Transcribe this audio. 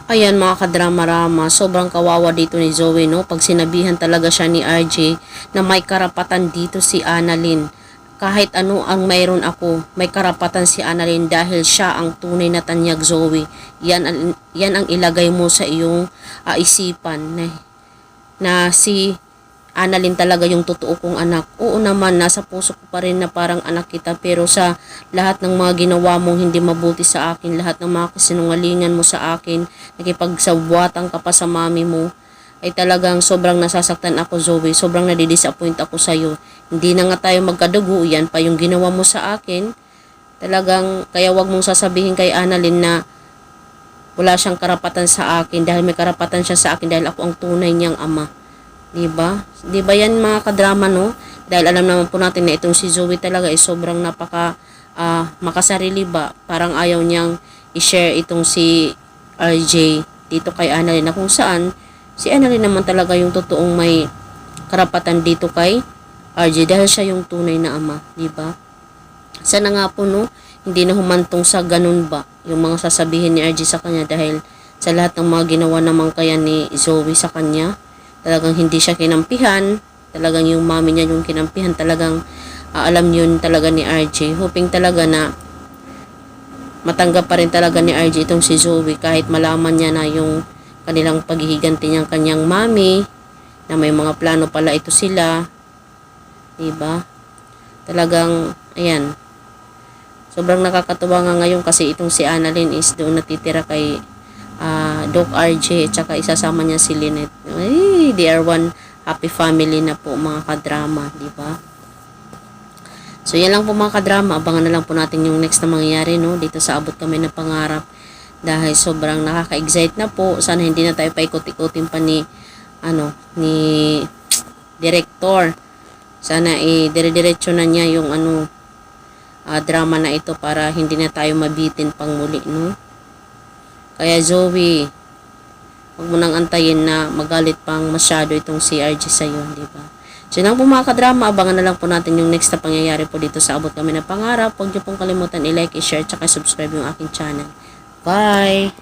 Ayan mga kadrama-rama, sobrang kawawa dito ni Zoe, no? Pag sinabihan talaga siya ni RJ na may karapatan dito si Annalyn. Kahit ano ang mayroon ako, may karapatan si Annalyn dahil siya ang tunay na tanyag, Zoe. Yan ang ilagay mo sa iyong isipan na si Annalyn talaga yung totoo kong anak. Oo naman, nasa puso ko pa rin na parang anak kita, pero sa lahat ng mga ginawa mong hindi mabuti sa akin, lahat ng mga kasinungalingan mo sa akin, nakipagsabwatan ka pa sa mami mo, ay talagang sobrang nasasaktan ako, Zoe. Sobrang nadidisappoint ako sa'yo. Hindi na nga tayo magkadugo, yan pa yung ginawa mo sa akin. Talagang, kaya wag mong sasabihin kay Annalyn na wala siyang karapatan sa akin dahil may karapatan siya sa akin dahil ako ang tunay niyang ama. Diba? Diba yan mga kadrama, no? Dahil alam naman po natin na itong si Zoe talaga ay sobrang makasarili ba? Parang ayaw niyang i-share itong si RJ dito kay Annalyn, na kung saan si Annalyn naman talaga yung totoong may karapatan dito kay RJ dahil siya yung tunay na ama, diba? Sana nga po, no, hindi na humantong sa ganun ba yung mga sasabihin ni RJ sa kanya dahil sa lahat ng mga ginawa naman kaya ni Zoe sa kanya. Talagang hindi siya kinampihan, talagang yung mami niya yung kinampihan, talagang alam yun talaga ni RJ. Hoping talaga na matanggap pa rin talaga ni RJ itong si Zoe kahit malaman niya na yung kanilang paghihiganti niyang kanyang mami, na may mga plano pala ito sila. Diba? Talagang, ayan, sobrang nakakatuwa nga ngayon kasi itong si Annalyn is doon natitira kay Doc RJ at saka isasama niya si Lynette. Ay, they are one happy family na po mga kadrama, di ba? So yan lang po mga kadrama, abangan na lang po natin yung next na mangyayari, no, dito sa Abot Kami ng Pangarap dahil sobrang nakaka-excite na po. Sana hindi na tayo paikot-ikutin pa ni director. Sana dire-diretso na niya yung drama na ito para hindi na tayo mabitin pang muli, no? Kaya Zoe, huwag mo nang antayin na magalit pang masyado itong si RJ sa'yo, di ba? So yun lang po mga kadrama, abangan na lang po natin yung next na pangyayari po dito sa Abot Kami ng Pangarap. Huwag niyo pong kalimutan i-like, i-share, tsaka subscribe yung aking channel. Bye!